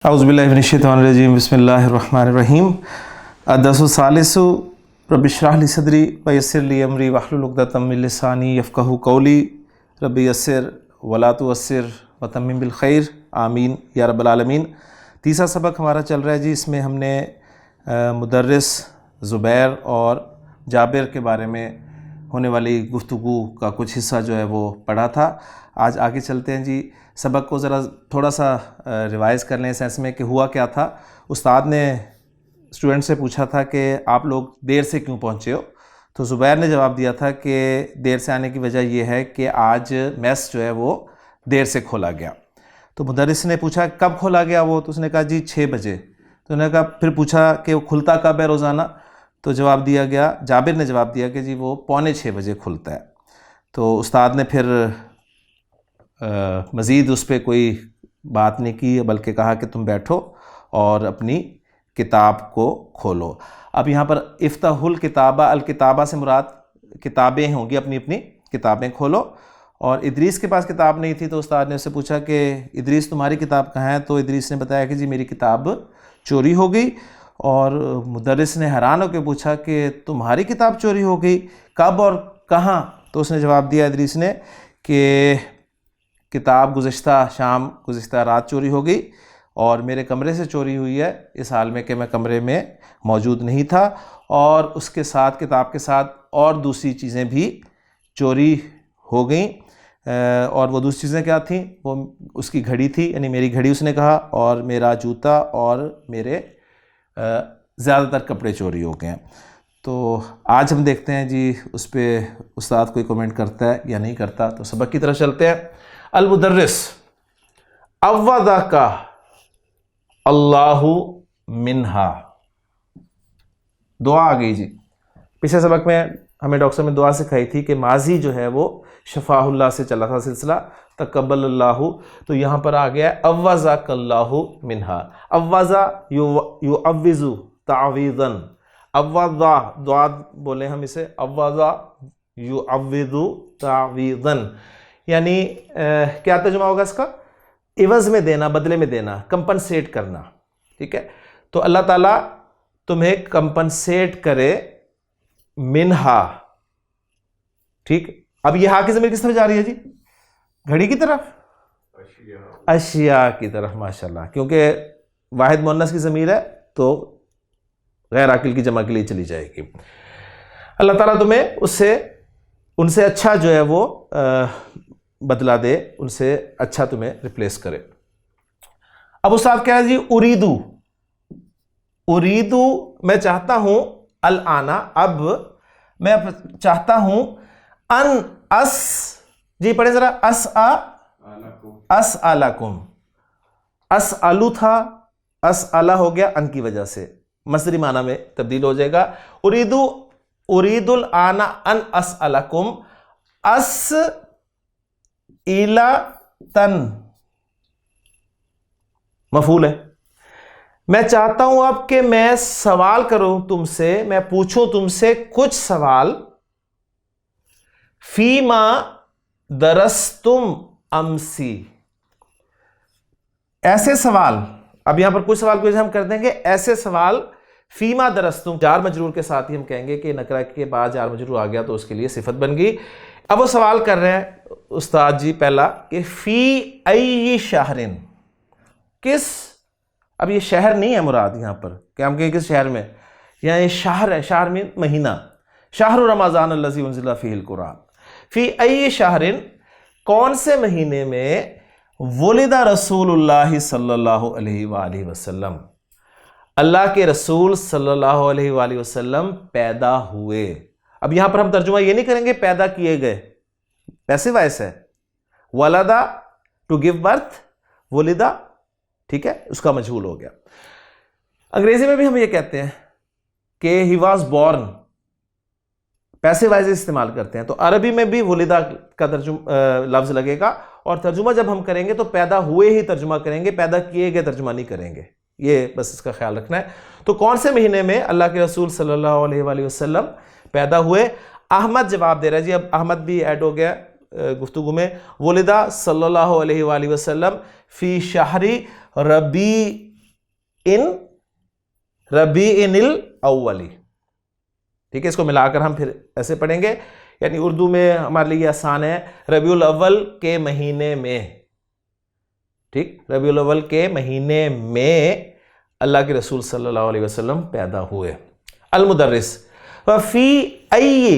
औज़ुबिल्लाहिमिनश्शैतानिर्रजीम बिस्मिल्लाहिर्रहमानिर्रहीम अद्दर्सुस्सालिसु रब्बि इश्रह ली सदरी व यस्सिर ली अमरी वहलुल उक़दतम मिन लिसानी यफ़क़हू क़ौली रब्बि यस्सिर वला तुअस्सिर व तम्मिम बिल खैर आमीन या रब्बल आलमीन। तीसरा सबक हमारा चल रहा है जी। इसमें हमने मुदर्रिस ज़ुबैर और जाबिर के बारे में होने वाली गुफ्तगू का कुछ हिस्सा जो है वो पढ़ा था। आज आगे चलते हैं जी। सबक को ज़रा थोड़ा सा रिवाइज़ कर लें सेंस में कि हुआ क्या था। उस्ताद ने स्टूडेंट से पूछा था कि आप लोग देर से क्यों पहुँचे हो, तो ज़ुबैर ने जवाब दिया था कि देर से आने की वजह यह है कि आज मेस जो है वो देर से खोला गया। तो मुदर्रिस ने पूछा कब खोला गया वो, तो उसने कहा जी 6 बजे। तो उन्होंने कहा फिर पूछा कि वो खुलता कब है रोज़ाना, तो जवाब दिया गया, जाबिर ने जवाब दिया कि जी वो 5:45 बजे खुलता है। तो उस्ताद ने फिर मज़ीद उस पर कोई बात नहीं की, बल्कि कहा कि तुम बैठो और अपनी किताब को खोलो। अब यहाँ पर इफ्ताहुल किताबा, अल किताबा से मुराद किताबें होंगी, अपनी अपनी किताबें खोलो। और इदरीस के पास किताब नहीं थी, तो उस्ताद ने उससे पूछा कि इदरीस तुम्हारी किताब कहाँ है। तो इदरीस ने बताया कि जी मेरी किताब चोरी हो गई। और मुदर्रिस ने हैरान होकर पूछा कि तुम्हारी किताब चोरी हो गई, कब और कहाँ। तो उसने जवाब दिया इदरीस ने कि किताब गुज़िश्ता शाम, गुज़िश्ता रात चोरी हो गई और मेरे कमरे से चोरी हुई है, इस हाल में कि मैं कमरे में मौजूद नहीं था। और उसके साथ, किताब के साथ और दूसरी चीज़ें भी चोरी हो गई। और वो दूसरी चीज़ें क्या थीं? वो उसकी घड़ी थी, यानी मेरी घड़ी उसने कहा, और मेरा जूता और मेरे ज़्यादातर कपड़े चोरी हो गए हैं। तो आज हम देखते हैं जी उस पर उस्ताद कोई कमेंट करता है या नहीं करता। तो सबक की तरफ चलते हैं। अल मुदर्रिस अव्वज़ाका अल्लाहु मिन्हा। दुआ आ गई जी। पिछले सबक में हमें डॉक्टर साहब ने दुआ सिखाई थी कि माजी जो है वो शफाउल्लाह से चला था सिलसिला, तकब्बलल्लाहु। तो यहाँ पर आ गया अव्वज़ाका अल्लाहु मिन्हा। अव्वज़ा युअव्विज़ु तावीज़न। अव्वज़ा दुआ बोले हम इसे, अव्वज़ा युअव्विज़ु तावीज़न, यानी क्या तर्जुमा होगा इसका? इवज़ में देना, बदले में देना, कंपनसेट करना। ठीक है, तो अल्लाह ताला तुम्हें कंपनसेट करे मिन्हा। ठीक, अब ये हा की ज़मीर किस तरफ जा रही है जी? घड़ी की तरफ, अशिया की तरफ। माशाल्लाह, क्योंकि वाहिद मुअन्नस की ज़मीर है तो गैर आकिल की जमा के लिए चली जाएगी। अल्लाह ताला तुम्हें उनसे अच्छा जो है वो बदला दे, उनसे अच्छा तुम्हें रिप्लेस करे। अब उस्ताद क्या है जी? उरीदू, उरीदू मैं चाहता हूं, अल आना अब मैं चाहता हूं, अन अस जी पढ़े जरा, अस आलाकुम। अस आलू था, अस आला हो गया अन की वजह से, मसदरी माना में तब्दील हो जाएगा। उरीदू उरीदुल आना अन अस आलाकुम, अस इला तन मफूल है। मैं चाहता हूं अब कि मैं सवाल करूं तुमसे, मैं पूछूं तुमसे कुछ सवाल। फीमा दरस्तुम अमसी, ऐसे सवाल। अब यहां पर कुछ सवाल को हम कर देंगे ऐसे सवाल। फीमा दरस्तुम जार मजरूर के साथ ही हम कहेंगे कि नकरा के बाद जार मजरूर आ गया तो उसके लिए सिफत बन गई। अब वो सवाल कर रहे हैं उस्ताद जी पहला कि फी अय्यि शहरिन, किस, अब ये शहर नहीं है मुराद यहां पर कि हम कहें किस शहर में, यहाँ ये शहर है। शहर में महीना, शहरु रमज़ान अल्लज़ी उन्ज़िला फ़ीहिल कुरान। फी अय्यि शहरिन, कौन से महीने में वुलिदा रसूलुल्लाह सल्लल्लाहु अलैहि वसल्लम, अल्लाह के रसूल सल्लल्लाहु अलैहि वसल्लम पैदा हुए। अब यहां पर हम तर्जुमा ये नहीं करेंगे पैदा किए गए, पैसिव वॉइस है। वलदा टू गिव बर्थ, वुलिदा, ठीक है, उसका मजहूल हो गया। अंग्रेजी में भी हम ये कहते हैं कि he was born, passive voice इस्तेमाल करते हैं। तो अरबी में भी वुलिदा का लफ्ज लगेगा, और तर्जुमा जब हम करेंगे तो पैदा हुए ही तर्जुमा करेंगे, पैदा किए गए तर्जुमा नहीं करेंगे। ये बस इसका ख्याल रखना है। तो कौन से महीने में अल्लाह के रसूल सल्लल्लाहु अलैहि वसल्लम पैदा हुए? अहमद जवाब दे रहा है जी। अब अहमद भी ऐड हो गया गुफ्तगू में। वुलिदा सल्लल्लाहु अलैहि वसल्लम फी शहरी रबी इन रबीइनिल अव्वली। ठीक है, इसको मिलाकर हम फिर ऐसे पढ़ेंगे, यानी उर्दू में हमारे लिए आसान है, रबीउल अव्वल के महीने में। ठीक, रबीउल अव्वल के महीने में अल्लाह के रसूल सल्लल्लाहु अलैहि वसल्लम पैदा हुए। अल मुदर्रिस फी अय्यी,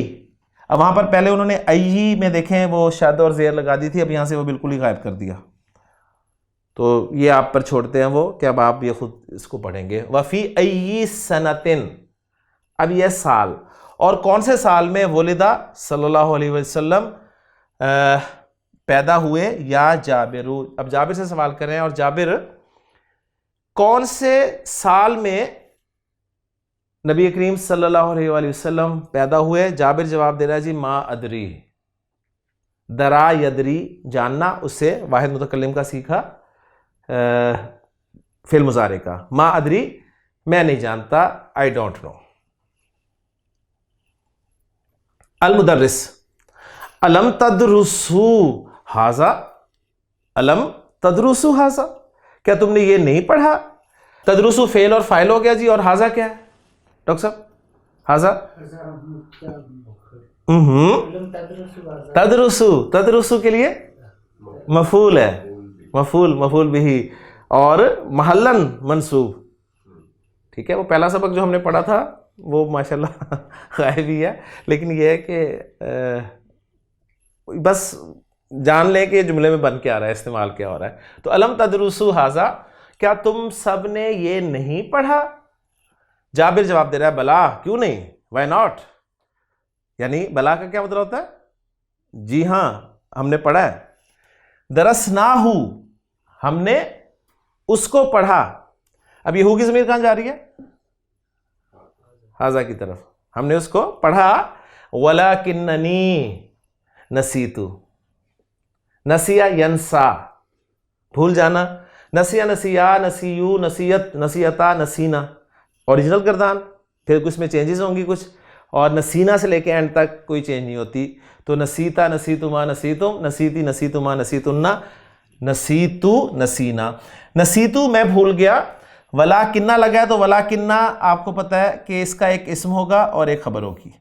अब वहां पर पहले उन्होंने अय्यी में देखें वो शद और ज़ेर लगा दी थी, अब यहां से वो बिल्कुल ही गायब कर दिया, तो ये आप पर छोड़ते हैं वो कि अब आप ये खुद इसको पढ़ेंगे। वफ़ी अय्यी सनतिन, अब यह साल, और कौन से साल में वलिदा सल्लल्लाहु अलैहि वसल्लम पैदा हुए। या जाबिरू, अब जाबिर से सवाल कर रहे हैं, और जाबिर कौन से साल में नबी करीम सल्लल्लाहु अलैहि वसल्लम पैदा हुए। जाबिर जवाब दे रहा है जी मा अदरी, दरा यदरी जानना, उससे वाहिद मुतकल्लिम का सीखा फिल मुजारे का। मा अदरी मैं नहीं जानता, आई डोंट नो। अल मुदर्रिस अलम तदरुसू हाजा, अलम तदरुसू हाजा, क्या तुमने ये नहीं पढ़ा। तदरुसू फेल और फाइल हो गया जी, और हाजा क्या है डॉक्टर साहब। हाजा तदरुसू, तदरुसू के लिए मफूल है, मफूल बिही, और महल्लन मंसूब। ठीक है, वो पहला सबक जो हमने पढ़ा था वो माशाल्लाह गायब ही है, लेकिन ये है कि बस जान लें कि जुमले में बन के आ रहा है, इस्तेमाल क्या हो रहा है। तो अलम तदरुसू हाजा, क्या तुम सब ने ये नहीं पढ़ा। जाबिर जवाब दे रहा है बला, क्यों नहीं, वाई नॉट, यानी बला का क्या मतलब होता है, जी हां हमने पढ़ा है। दरसनाहू, हमने उसको पढ़ा। अब ये हु की ज़मीर कहां जा रही है, हाजा की तरफ, हमने उसको पढ़ा। वलाकिन्ननी नसीतु, नसिया यंसा भूल जाना, नसिया नसिया नसीयू नसीयत नसीयता नसीना ओरिजिनल गर्दान, फिर कुछ में चेंजेस होंगी कुछ, और नसीना से लेके एंड तक कोई चेंज नहीं होती। तो नसीता नसीतुमा नसीतुम, नसीती नसीतुमा नसीतुन्ना, नसीतु नसीना। नसीतु मैं भूल गया, वला किन्ना लगा है, तो वला किन्ना आपको पता है कि इसका एक इस्म होगा और एक खबर होगी।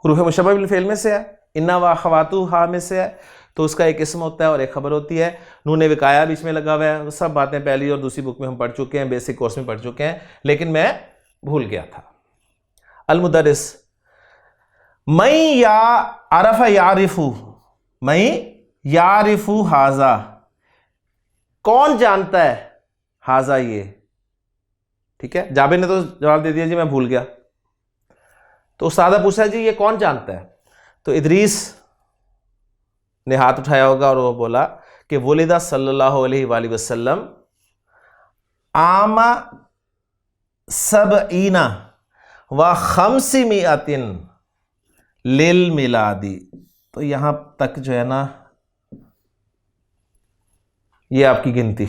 रूह मुशब्बह बिल फेल में से है, इन्ना व खवातु हा में से है, तो उसका एक इस्म होता है और एक खबर होती है। नूने विकाया बीच में लगा हुआ है। सब बातें पहली और दूसरी बुक में हम पढ़ चुके हैं, बेसिक कोर्स में पढ़ चुके हैं, लेकिन मैं भूल गया था। अल मुदर्रिस मई या अरफा यारिफू, मई यारिफू हाजा, कौन जानता है हाजा ये। ठीक है, जाबिर ने तो जवाब दे दिया जी मैं भूल गया। तो उस्तादा पूछा जी ये कौन जानता है, तो इदरीस ने हाथ उठाया होगा और वो बोला कि वलिदा सल्लल्लाहु अलैहि वसल्लम आमा सबईना व खम्सिमिअतिन लिल मिलादी। तो यहां तक जो है ना ये आपकी गिनती,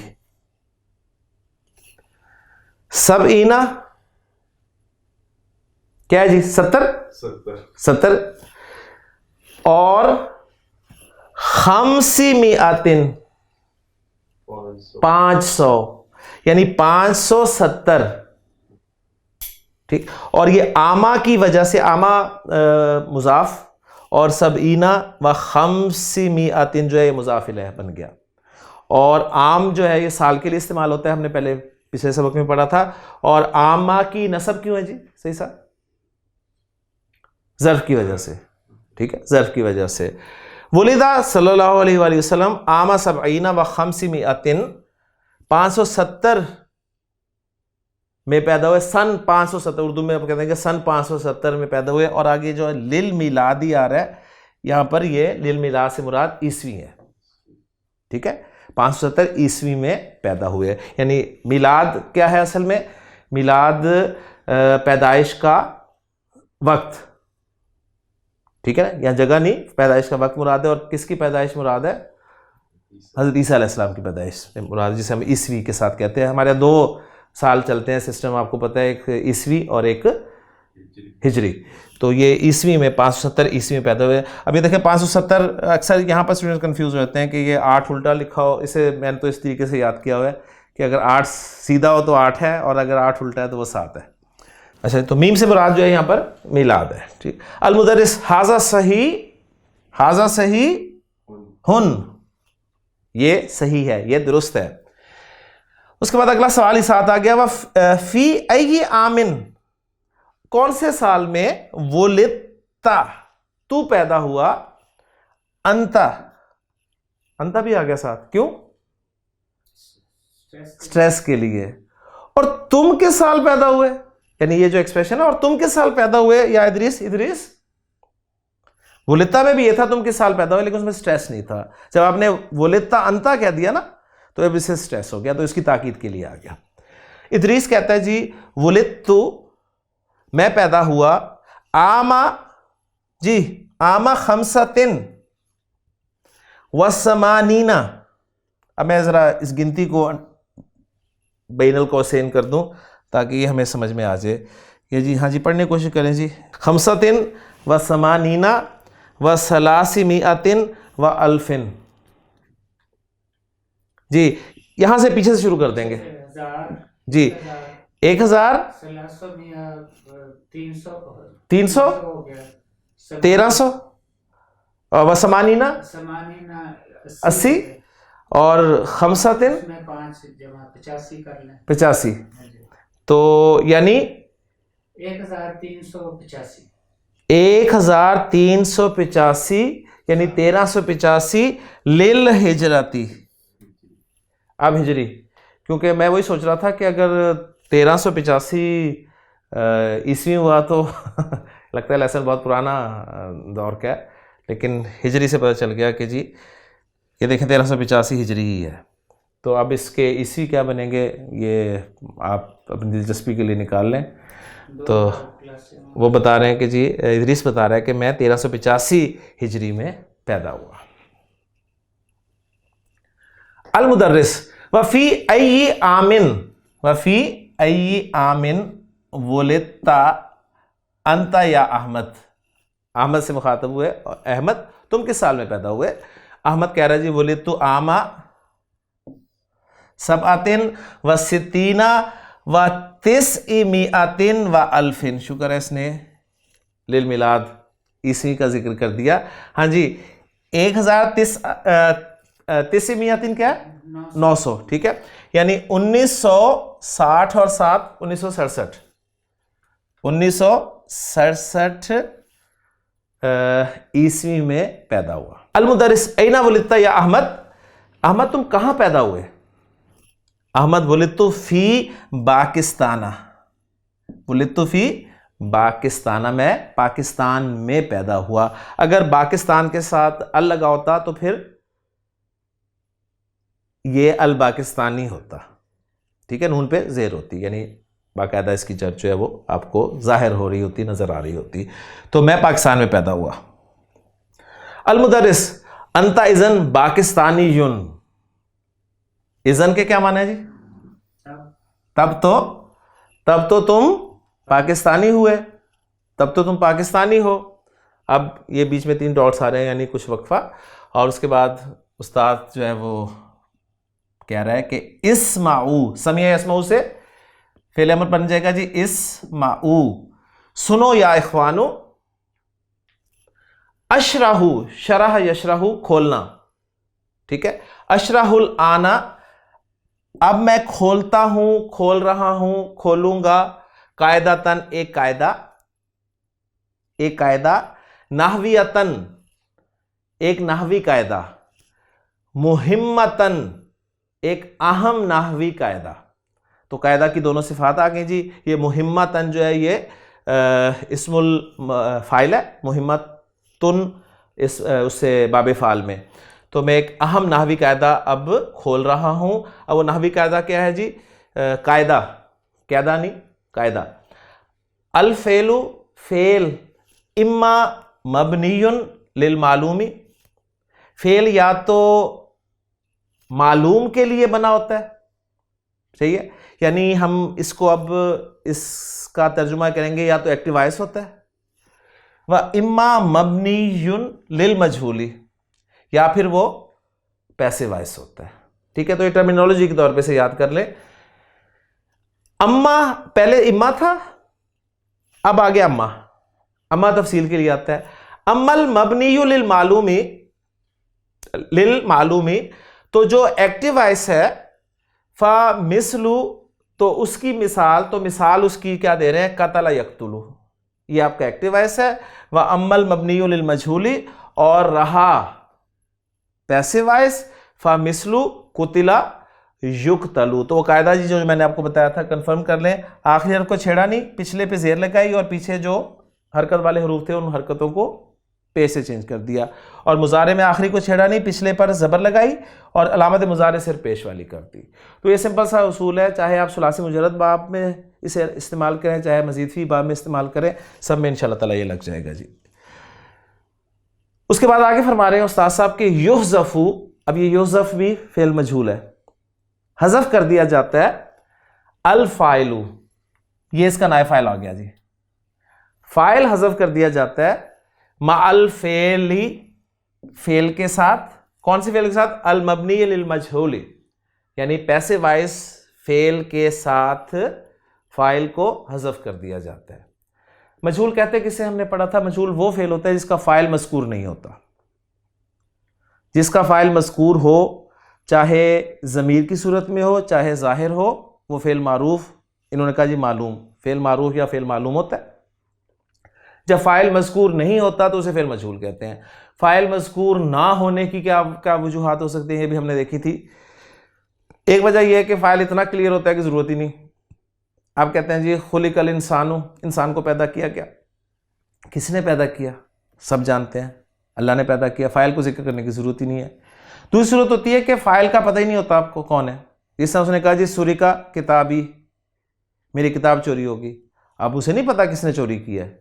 सबईना क्या है जी, 70 और खम्सिमिअतिन 500, यानी 570। ठीक, और ये आमा की वजह से, आमा मुजाफ और सबईना व खम्सिमिअतिन जो है ये मुजाफ इलैह बन गया। और आम जो है ये साल के लिए इस्तेमाल होता है, हमने पहले पिछले सबक में पढ़ा था। और आमा की नसब क्यों है जी, सही सा, ज़र्फ की वजह से। ठीक है, ज़र्फ की वजह से। वलिदा सल्लल्लाहु अलैहि वसल्लम आमा सबईना व खम्सिमिअतिन 570 में पैदा हुए, सन 570, उर्दू में आप कहते हैं कि सन 570 में पैदा हुए। और आगे जो है लिल मिलादी आ रहा है, यहाँ पर ये लिल मिलाद से मुराद ईस्वी है। ठीक है, 570 ईस्वी में पैदा हुए, यानी मिलाद क्या है असल में, मिलाद पैदाइश का वक्त। ठीक है ना, यहाँ जगह नहीं, पैदाइश का वक्त मुराद है। और किसकी पैदाइश मुराद है, हज़रत ईसा अलैहिस्सलाम की पैदाइश मुराद, जिसे हम ईस्वी के साथ कहते हैं। हमारे 2 साल चलते हैं सिस्टम, आपको पता है, एक ईस्वी और एक हिजरी। तो ये ईस्वी में 570 ईस्वी में पैदा हुए। अब ये देखें 570, अक्सर यहाँ पर स्टूडेंट कंफ्यूज हो जाते हैं कि ये 8 उल्टा लिखा हो। इसे मैंने तो इस तरीके से याद किया हुआ है कि अगर 8 सीधा हो तो 8 है, और अगर 8 उल्टा है तो वो 7 है। अच्छा, तो मीम से मुराद जो है यहाँ पर मिलाद है। ठीक। अल मुदर्रिस हाजा सही हुन, ये सही है, ये दुरुस्त है। उसके बाद अगला सवाल ही साथ आ गया, वह फी अय्यि आमिन, कौन से साल में वुलिदता, तू पैदा हुआ, अंता भी आ गया साथ, क्यों? स्ट्रेस के लिए। और तुम किस साल पैदा हुए, यानी ये जो एक्सप्रेशन है, और तुम किस साल पैदा हुए या इदरीस, वुलिदता में भी ये था तुम किस साल पैदा हुए, लेकिन उसमें स्ट्रेस नहीं था। जब आपने वुलिदता अंता कह दिया ना, तो अब इससे स्ट्रेस हो गया, तो इसकी ताकीद के लिए आ गया। इदरीस कहता है जी वुलिदतु, मैं पैदा हुआ, आमा खमसतिन वसमानीना। अब मैं जरा इस गिनती को बैनल कौसैन कर दूं ताकि ये हमें समझ में आ जाए। ये जी, हाँ जी, पढ़ने की कोशिश करें जी। खमसतिन व समानीना व सलासिमिअतिन व अल्फिन। जी, यहां से पीछे से शुरू कर देंगे जी। 1000, 300, 1300 व समानीना 80, और खमसतिन 85, तो यानी 1385, यानी 1385 लिल हिजरती। अब हिजरी, क्योंकि मैं वही सोच रहा था कि अगर 1385 ईस्वी हुआ तो लगता है लेसन बहुत पुराना दौर का है, लेकिन हिजरी से पता चल गया कि जी ये देखें 1385 हिजरी ही है। तो अब इसके ईस्वी क्या बनेंगे ये आप अपनी दिलचस्पी के लिए निकाल लें। तो वो बता रहे हैं कि जी इदरीस बता रहा है कि मैं 1385 हिजरी में पैदा हुआ। अल मुदर्रिस वफ़ी अय्यि आमिन वुलिदता अंता या अहमद। अहमद से मुखातब हुए, अहमद तुम किस साल में पैदा हुए? अहमद कह रहा है जी वुलिदतु आमा सबअतिन व सित्तीना व तिस्इमिअतिन व अल्फिन। शुक्र है इसने लिल मिलाद ईस्वी का जिक्र कर दिया। हाँ जी, 1000 क्या है? 900, ठीक है। यानी 1960 और 7 1967, 1967 ईस्वी में पैदा हुआ। अल मुदर्रिस ऐना वुलिदता या अहमद, अहमद तुम कहां पैदा हुए? अहमद वुलिदतु फी पाकिस्ताना, वुलिदतु फी पाकिस्ताना, मैं पाकिस्तान में पैदा हुआ। अगर पाकिस्तान के साथ अल लगा होता तो फिर ये अल पाकिस्तानी होता, ठीक है, नून पे जेर होती, यानी बाकायदा इसकी जड़ जो है वो आपको जाहिर हो रही होती, नजर आ रही होती। तो मैं पाकिस्तान में पैदा हुआ। अल मुदर्रिस अंता इज़न पाकिस्तानी युन, इज़न के क्या माने जी? तब तो तुम पाकिस्तानी हुए, तब तो तुम पाकिस्तानी हो। अब ये बीच में 3 डॉट्स आ रहे हैं, यानी कुछ वक्फा, और उसके बाद उस्ताद जो है वो कह रहा है कि इस्माऊ, समिया यसमाऊ से फेल अमर बन जाएगा जी इस्माऊ, सुनो या इख्वानो। अशराहू, शरह यशराहू खोलना, ठीक है। अशराहुल आना, अब मैं खोलता हूं, खोल रहा हूं, खोलूंगा। कायदातन, एक कायदा। नाहवियतन, एक नाहवी कायदा। मुहिम्मतन, एक अहम नाहवी कायदा। तो कायदा की दोनों सिफात आ गई जी। ये मुहिम्मतन जो है ये इस्मुल फाइल है, मुहिम्मतुन इस उससे बाबे फाल में। तो मैं एक अहम नाहवी कायदा अब खोल रहा हूं। अब वो नाहवी कायदा क्या है जी? कायदा, कायदा नहीं, कायदा। अल फेलु, फेल इम्मा मबनियुन लिल मालूमी, फेल या तो मालूम के लिए बना होता है, सही है, यानी हम इसको अब इसका तर्जुमा करेंगे या तो एक्टिव वॉइस होता है, व इम्मा मबनियुन लिल मजहूली, या फिर वो पैसिव वॉइस होता है, ठीक है, तो ये टर्मिनोलॉजी के तौर पे से याद कर ले। अम्मा, पहले इम्मा था, अब आ गया अम्मा। अम्मा तफसील के लिए आता है। अम्मल मबनीयु लिल मालूमी, तो जो एक्टिव वॉइस है, फा मिसलू, तो उसकी मिसाल, तो मिसाल उसकी क्या दे रहे हैं, कतला यक्तुलु, ये आपका एक्टिव वॉइस है। वह अम्मल मबनीयु लिल मजहूली, और रहा पैसिव वॉइस, फा मिसलू कुतिला युक्तलु। तो वो कायदा जी जो मैंने आपको बताया था, कंफर्म कर लें। आखिरी हरफ को छेड़ा नहीं, पिछले पे जेर लगाई और पीछे जो हरकत वाले हरूफ थे उन हरकतों को पे से चेंज कर दिया। और मुजारे में आखिरी को छेड़ा नहीं, पिछले पर जबर लगाई और अलामत मुजारे सिर्फ पेश वाली कर दी। तो ये सिंपल सा उसूल है, चाहे आप सुलासी मुजर्रद बाब में इसे इस्तेमाल करें, चाहे मजीद फी बाब में इस्तेमाल करें, सब में इंशाअल्लाह ताला ये लग जाएगा जी। उसके बाद आगे फरमा रहे हैं उस्ताद साहब के युहज़फ़ु, अब ये युहज़फ़ भी फेल मजहूल है, हज़फ कर दिया जाता है। अल फ़ाइलु, ये इसका नाए फ़ाइल आ गया जी। फ़ाइल हज़फ कर दिया जाता है माअल फ़ेली, फेल के साथ। कौन सी फेल के साथ, अल मबनी लिल मजहूली, यानी पैसिव वॉइस फेल के साथ फ़ाइल को हज़फ कर दिया जाता है। मजहूल कहते हैं किसे हमने पढ़ा था, मजहूल वो फेल होता है जिसका फ़ाइल मज़कूर नहीं होता। जिसका फ़ाइल मज़कूर हो, चाहे ज़मीर की सूरत में हो चाहे ज़ाहिर हो, वो फ़ेल मारूफ, इन्होंने कहा जी मालूम, फ़ेल मारूफ या फ़ेल मालूम होता है। जब फ़ाइल मज़कूर नहीं होता तो उसे फ़ेल मजहूल कहते हैं। फ़ाइल मज़कूर ना होने की क्या क्या वजूहात हो सकती हैं, ये भी हमने देखी थी। एक वजह यह है कि फ़ाइल इतना क्लियर होता है कि ज़रूरत ही नहीं। आप कहते हैं जी खुलिकल इंसानु, इंसान को पैदा किया क्या, किसने पैदा किया, सब जानते हैं, अल्लाह ने पैदा किया, फ़ाइल को जिक्र करने की ज़रूरत ही नहीं है। दूसरी सूरत होती है कि फ़ाइल का पता ही नहीं होता आपको कौन है। जिस तरह उसने कहा जी सुरिका किताबी, मेरी किताब चोरी होगी, अब उसे नहीं पता किसने चोरी किया है,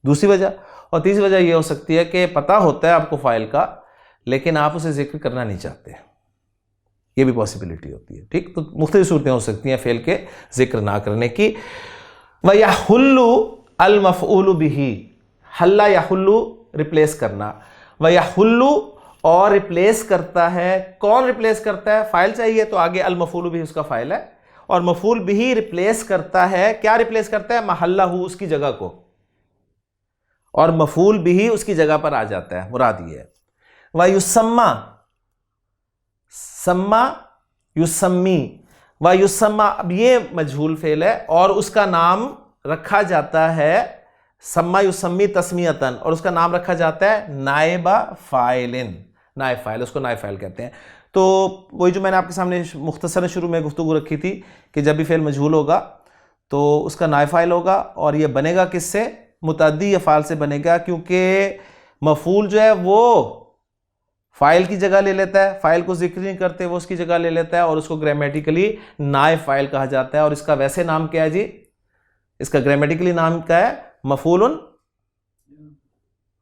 दूसरी वजह। और तीसरी वजह यह हो सकती है कि पता होता है आपको फ़ाइल का, लेकिन आप उसे जिक्र करना नहीं चाहते, ये भी पॉसिबिलिटी होती है। ठीक, तो मुख्तलिफ सूरतें हो सकती हैं फ़ेल के जिक्र ना करने की। व यहुल्लु अल मफ़ऊलु बिही, हल्ला यहुल्लु रिप्लेस करना, व यहुल्लु और रिप्लेस करता है। कौन रिप्लेस करता है, फ़ाइल चाहिए तो आगे अल मफ़ऊलु बिही उसका फ़ाइल है, और मफ़ऊल बिही रिप्लेस करता है, क्या रिप्लेस करता है, महल्लहु, उसकी जगह को, और मफ़ऊल बिही उसकी जगह पर आ जाता है, मुराद ये है। व युसम्मा, सम्मा युसम्मी, व युसम्मा, अब ये मजहूल फेल है और उसका नाम रखा जाता है, सम्मा युसम्मी तस्मियतन, और उसका नाम रखा जाता है नायबा फ़ाइलिन, नायब फ़ाइल, उसको नायब फ़ाइल कहते हैं। तो वही जो मैंने आपके सामने मुख्तसर शुरू में गुफ्तगू रखी थी कि जब भी फेल मजहूल होगा तो उसका नायब फ़ाइल होगा, और ये बनेगा किससे, मुतअद्दी अफ़आल से बनेगा, क्योंकि मफ़ूल जो है वो फ़ाइल की जगह ले लेता है, फ़ाइल को जिक्र नहीं करते वो उसकी जगह ले लेता है, और उसको ग्रामेटिकली नायब फ़ाइल कहा जाता है। और इसका वैसे नाम क्या है जी, इसका ग्रामेटिकली नाम क्या है, मफ़ूलुन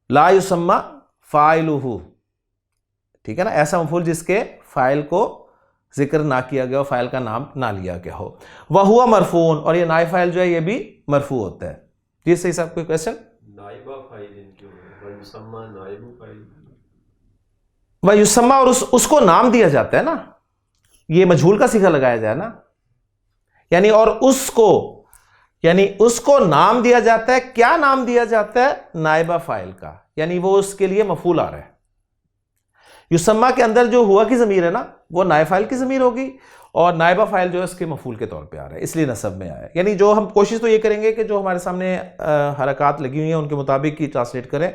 ला युसम्मा फ़ाइलुहु, ठीक है ना, ऐसा मफ़ूल जिसके फ़ाइल को जिक्र ना किया गया हो, फ़ाइल का नाम ना लिया गया हो। वह हुआ मरफून, और ये नायब फ़ाइल जो है ये भी मरफू होता है। जी सही साहब, कोई क्वेश्चन? वह युसम्मा, और उसको नाम दिया जाता है ना, ये मजहूल का सीगा लगाया जाए ना, यानी और उसको, यानी उसको नाम दिया जाता है। क्या नाम दिया जाता है, नायबा फ़ाइल का, यानी वो उसके लिए मफ़ूल आ रहा है। युसम्मा के अंदर जो हुआ की ज़मीर है ना, वो नायब फ़ाइल की ज़मीर होगी, और नायबा फ़ाइल जो है उसके मफ़ूल के तौर पे आ रहा है, इसलिए नसब में आया है। यानी जो हम कोशिश तो ये करेंगे कि जो हमारे सामने हरकत लगी हुई हैं उनके मुताबिक ही ट्रांसलेट करें,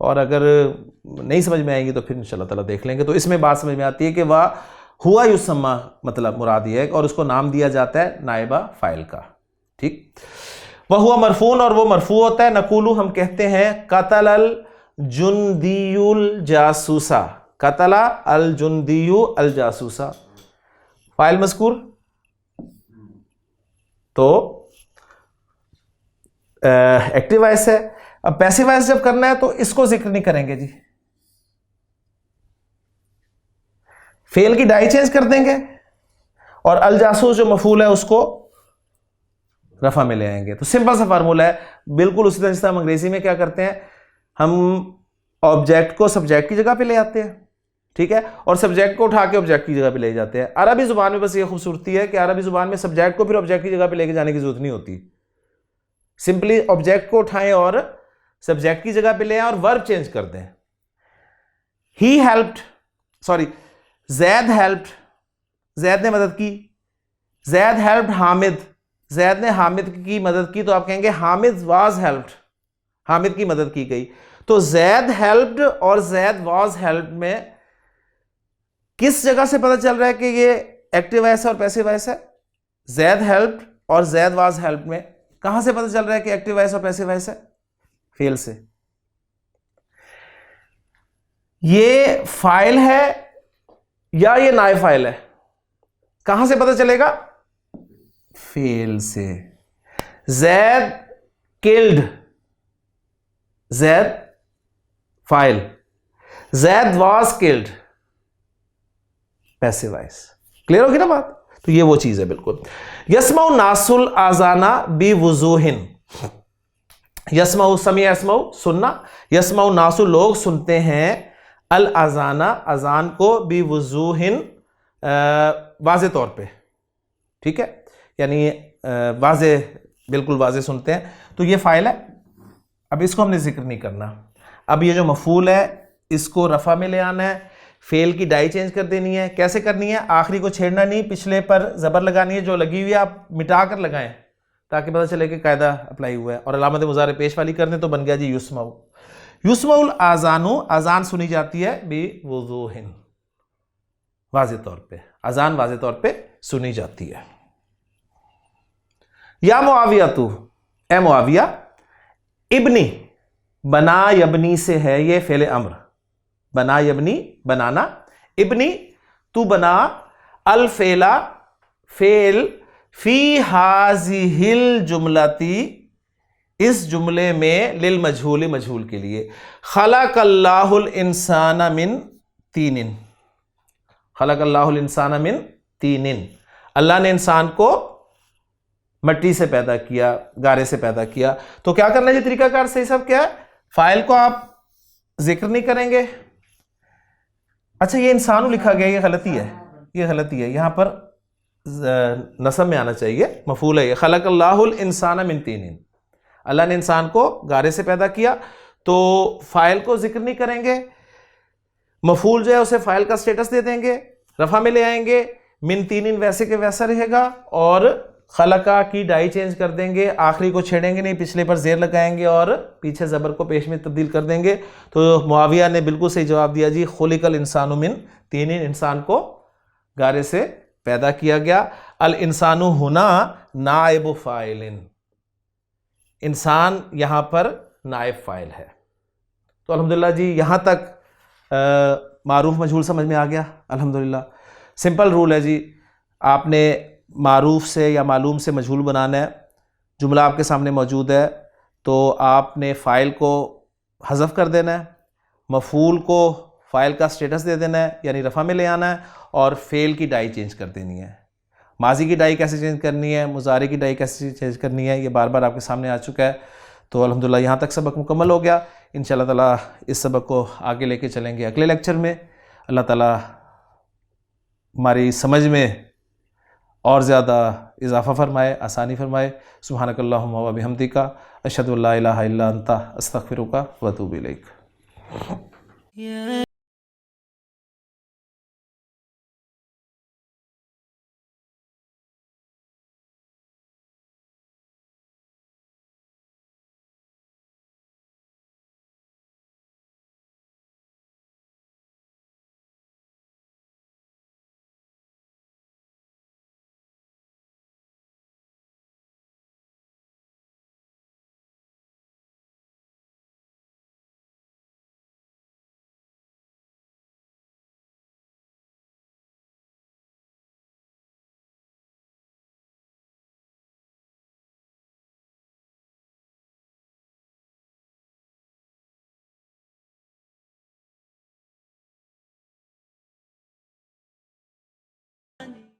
और अगर नहीं समझ में आएंगी तो फिर इंशाल्लाह ताला देख लेंगे। तो इसमें बात समझ में आती है कि वह हुआ युसम्मा, मतलब मुराद ये है, और उसको नाम दिया जाता है नायबा फ़ाइल का। ठीक, वह हुआ मरफून, और वो मरफू होता है। नकूलू, हम कहते हैं, कतल जुंदीयुल जासूसा, कतला अल जुंदीयु अल जासूसा, फ़ाइल मज़कूर, तो एक्टिव वॉइस है। अब पैसिव वॉइस जब करना है तो इसको जिक्र नहीं करेंगे जी, फेल की डाई चेंज कर देंगे, और अल जासूस जो मफूल है उसको रफा में ले आएंगे। तो सिंपल सा फार्मूला है, बिल्कुल उसी तरह से हम अंग्रेजी में क्या करते हैं, हम ऑब्जेक्ट को सब्जेक्ट की जगह पे ले आते हैं, ठीक है, और सब्जेक्ट को उठा के ऑब्जेक्ट की जगह पे ले जाते हैं। अरबी जुबान में बस ये खूबसूरती है कि अरबी जुबान में सब्जेक्ट को फिर ऑब्जेक्ट की जगह पे लेके जाने की जरूरत नहीं होती, सिंपली ऑब्जेक्ट को उठाएं और सब्जेक्ट की जगह पे ले आए और वर्ब चेंज कर दें। He helped, sorry Zaid helped, Zaid ने मदद की, जैद हेल्प्ड हामिद, जैद ने हामिद की मदद की, तो आप कहेंगे हामिद वाज हेल्प्ड, हामिद की मदद की गई। तो जैद हेल्प्ड और जैद वाज हेल्प्ड में किस जगह से पता चल रहा है कि ये एक्टिव वॉइस है और पैसिव वॉइस है? जैद हेल्प्ड और जैद वाज हेल्प्ड में कहां से पता चल रहा है कि एक्टिव वॉइस और पैसिव वॉइस है? फेल से। ये फाइल है या ये नाय फाइल है, कहां से पता चलेगा? फेल से। Zaid killed, Zaid file, Zaid was killed passive voice. Clear होगी ना बात? तो ये वो चीज है बिल्कुल। यस्माउ नासुल आजाना बी वुजूहिन, यस्माउ समी यसमाउ सुनना, यस्माउ नासु लोग सुनते हैं, अल अजाना अजान को, बी वुजूहिन वाजे तौर पे, ठीक है, यानी वाजे, बिल्कुल वाजे सुनते हैं। तो ये फाइल है, अब इसको हमने जिक्र नहीं करना। अब ये जो मफूल है इसको रफा में ले आना है, फेल की डाई चेंज कर देनी है। कैसे करनी है? आखिरी को छेड़ना नहीं, पिछले पर जबर लगानी है, जो लगी हुई है आप मिटा कर लगाएं ताकि पता चले कि कायदा अप्लाई हुआ है, और अलामत मुजारे पेश वाली कर दें तो बन गया जी युस्माउ। युस्माउल आजानु, अजान सुनी जाती है, बी वुजूहिन वाज़े तौर पे, अजान वाज़े तौर पे सुनी जाती है। या मुआविया तू, ए मुआविया, इब्नी, बना यबनी से है ये फेले अम्र, बना यबनी बनाना, इब्नी तू बना, अल फेला फेल, फी हाजिहिल जुमलती इस जुमले में, लिल मजहूल मजहूल के लिए, खलकल्लाहुल इंसाना मिन तीनिन, खलकल्लाहुल इंसाना मिन तीनिन, अल्लाह ने इंसान को मट्टी से पैदा किया, गारे से पैदा किया। तो क्या करना है तरीकाकार सही सब क्या है? फाइल को आप जिक्र नहीं करेंगे। अच्छा ये इंसान लिखा गया, ये गलती है, ये गलती है, यहां पर नसब में आना चाहिए, मफूल है ये, खलकल्लाहुल इंसाना मिन तीनिन, अल्लाह ने इंसान को गारे से पैदा किया। तो फाइल को जिक्र नहीं करेंगे, मफूल जो है उसे फाइल का स्टेटस दे देंगे, रफा में ले आएंगे, मिन तीनिन वैसे के वैसा रहेगा, और खलका की डाई चेंज कर देंगे, आखिरी को छेड़ेंगे नहीं, पिछले पर जेर लगाएंगे और पीछे जबर को पेश में तब्दील कर देंगे। तो मुआविया ने बिल्कुल सही जवाब दिया जी, खुलिकल इंसानु मिन तीनिन, इंसान को गारे से पैदा किया गया। अल इंसानु हुना नाइब फाइलिन, इंसान यहां पर नाइब फाइल है। तो अल्हम्दुलिल्लाह जी यहां तक मारूफ मजहूल समझ में आ गया अल्हम्दुलिल्लाह। सिंपल रूल है जी, आपने मारूफ से या मालूम से मजहूल बनाना है। जुमला आपके सामने मौजूद है तो आपने फ़ाइल को हज़फ कर देना है, मफ़ूल को फ़ाइल का स्टेटस दे देना है यानी रफ़ा में ले आना है, और फ़ेल की डाई चेंज कर देनी है। माजी की डाई कैसे चेंज करनी है, मुजारे की डाई कैसे चेंज करनी है, ये बार बार आपके सामने आ चुका है। तो अल्हम्दुलिल्लाह यहाँ तक सबक मुकम्मल हो गया। इंशाअल्लाह ताला इस सबक को आगे लेके चलेंगे अगले लेक्चर में। अल्लाह ताला हमारी समझ में और ज़्यादा इजाफ़ा फ़रमाए, आसानी फ़रमाए। सुब्हानकल्लाहुम्मा व बिहम्दिका अशहदु अल्ला इलाहा इल्ला अंता अस्तग़फिरुका व अतूबु इलैक।